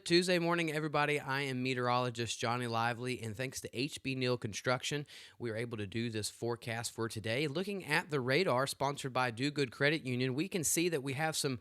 Tuesday morning, everybody. I am meteorologist Johnny Lively, and thanks to HB Neal Construction, we were able to do this forecast for today. Looking at the radar, sponsored by Do Good Credit Union, we can see that we have some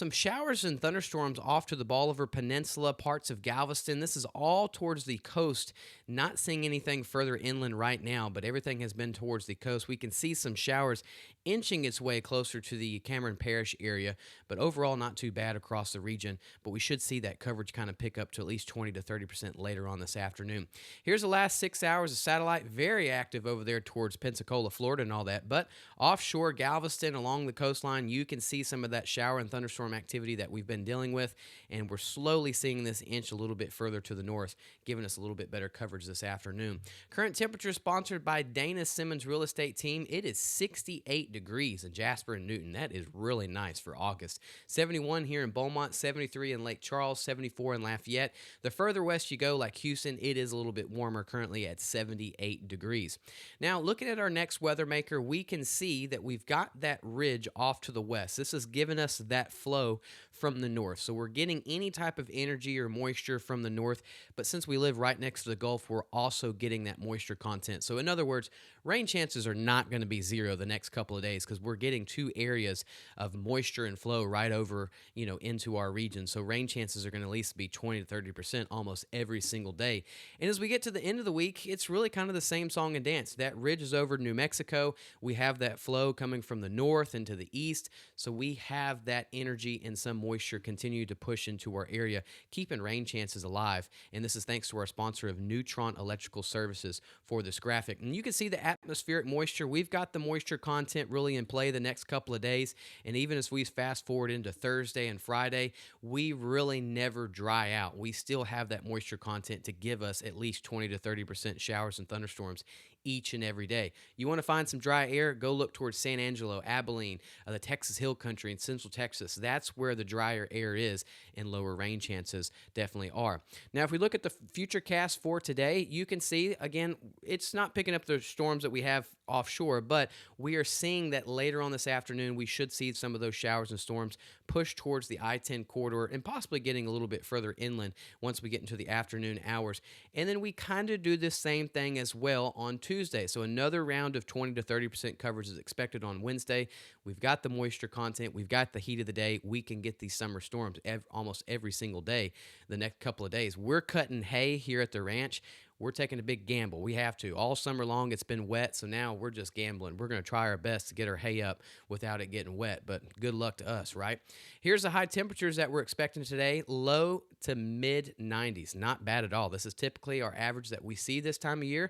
showers and thunderstorms off to the Bolivar Peninsula, parts of Galveston. This is all towards the coast. Not seeing anything further inland right now, but everything has been towards the coast. We can see some showers inching its way closer to the Cameron Parish area, but overall not too bad across the region. But we should see that coverage kind of pick up to at least 20 to 30% later on this afternoon. Here's the last 6 hours of satellite, very active over there towards Pensacola, Florida and all that, but offshore Galveston along the coastline, you can see some of that shower and thunderstorm activity that we've been dealing with, and we're slowly seeing this inch a little bit further to the north, giving us a little bit better coverage this afternoon. Current temperature sponsored by Dana Simmons Real Estate Team. It is 68 degrees in Jasper and Newton. That is really nice for August. 71 here in Beaumont, 73 in Lake Charles, 74 in Lafayette. The further west you go, like Houston, it is a little bit warmer, currently at 78 degrees. Now, looking at our next weather maker, we can see that we've got that ridge off to the west. This has given us that flow from the north. So we're getting any type of energy or moisture from the north, but since we live right next to the Gulf, we're also getting that moisture content. So in other words, rain chances are not going to be zero the next couple of days because we're getting two areas of moisture and flow right over, into our region. So rain chances are going to at least be 20 to 30% almost every single day. And as we get to the end of the week, it's really kind of the same song and dance. That ridge is over New Mexico. We have that flow coming from the north into the east. So we have that energy and some moisture continue to push into our area, keeping rain chances alive. And this is thanks to our sponsor of Neutron Electrical Services for this graphic. And you can see the atmospheric moisture. We've got the moisture content really in play the next couple of days. And even as we fast forward into Thursday and Friday, we really never dry out. We still have that moisture content to give us at least 20 to 30% showers and thunderstorms each and every day. You want to find some dry air? Go look towards San Angelo, Abilene, the Texas Hill Country, and Central Texas. That's where the drier air is, and lower rain chances definitely are. Now, if we look at the future cast for today, you can see, again, it's not picking up the storms that we have offshore, but we are seeing that later on this afternoon, we should see some of those showers and storms push towards the I-10 corridor and possibly getting a little bit further inland once we get into the afternoon hours. And then we kind of do this same thing as well on Tuesday. So another round of 20 to 30% coverage is expected on Wednesday. We've got the moisture content. We've got the heat of the day. We can get these summer storms almost every single day the next couple of days. We're cutting hay here at the ranch. We're taking a big gamble. We have to. All summer long, it's been wet, so now we're just gambling. We're going to try our best to get our hay up without it getting wet, but good luck to us, right? Here's the high temperatures that we're expecting today. Low to mid 90s. Not bad at all. This is typically our average that we see this time of year.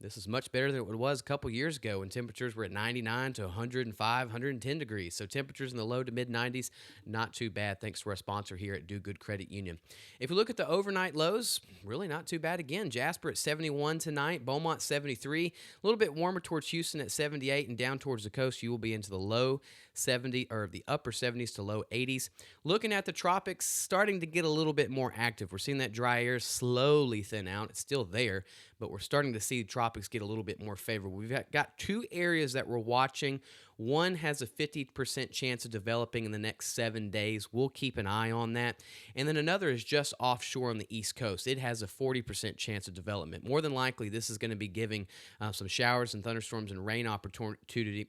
This is much better than it was a couple years ago when temperatures were at 99 to 105, 110 degrees. So temperatures in the low to mid 90s, not too bad thanks to our sponsor here at Do Good Credit Union. If we look at the overnight lows, really not too bad again. Jasper at 71 tonight, Beaumont 73, a little bit warmer towards Houston at 78, and down towards the coast you will be into the low 70 or the upper 70s to low 80s. Looking at the tropics, starting to get a little bit more active. We're seeing that dry air slowly thin out. It's still there, but we're starting to see tropics get a little bit more favorable. We've got two areas that we're watching. One has a 50% chance of developing in the next 7 days. We'll keep an eye on that. And then another is just offshore on the East Coast. It has a 40% chance of development. More than likely, this is going to be giving some showers and thunderstorms and rain opportunities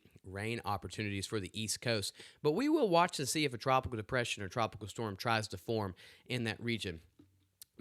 for the East Coast. But we will watch to see if a tropical depression or tropical storm tries to form in that region.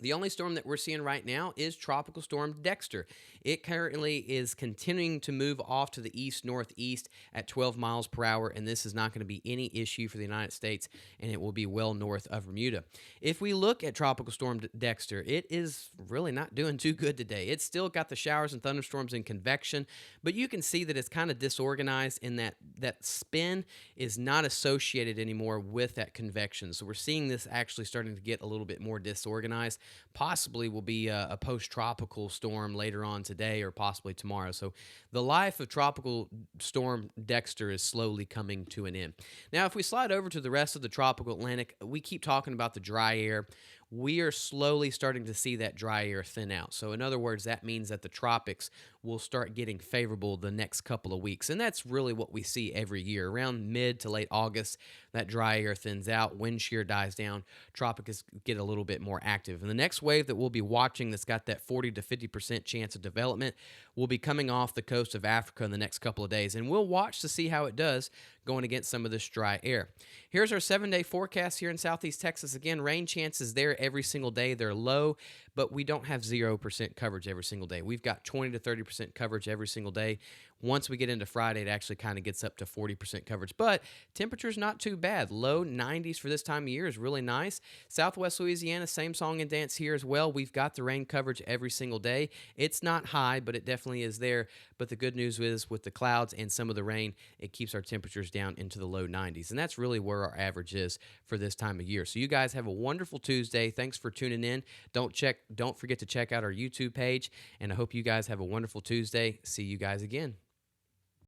The only storm that we're seeing right now is Tropical Storm Dexter. It currently is continuing to move off to the east-northeast at 12 miles per hour, and this is not going to be any issue for the United States, and it will be well north of Bermuda. If we look at Tropical Storm Dexter, it is really not doing too good today. It's still got the showers and thunderstorms and convection, but you can see that it's kind of disorganized in that spin is not associated anymore with that convection. So we're seeing this actually starting to get a little bit more disorganized. Possibly will be a post-tropical storm later on today or possibly tomorrow. So the life of Tropical Storm Dexter is slowly coming to an end. Now, if we slide over to the rest of the tropical Atlantic, we keep talking about the dry air. we are slowly starting to see that dry air thin out. So, in other words, that means that the tropics will start getting favorable the next couple of weeks. And that's really what we see every year. Around mid to late August, that dry air thins out, wind shear dies down, tropics get a little bit more active. And the next wave that we'll be watching that's got that 40 to 50% chance of development will be coming off the coast of Africa in the next couple of days. And we'll watch to see how it does going against some of this dry air. Here's our 7-day forecast here in Southeast Texas. Again, rain chances there every single day. They're low, but we don't have 0% coverage every single day. We've got 20 to 30% coverage every single day. Once we get into Friday, it actually kind of gets up to 40% coverage. But temperature's not too bad. Low 90s for this time of year is really nice. Southwest Louisiana, same song and dance here as well. We've got the rain coverage every single day. It's not high, but it definitely is there. But the good news is with the clouds and some of the rain, it keeps our temperatures down into the low 90s. And that's really where our average is for this time of year. So you guys have a wonderful Tuesday. Thanks for tuning in. Don't forget to check out our YouTube page. And I hope you guys have a wonderful Tuesday. See you guys again.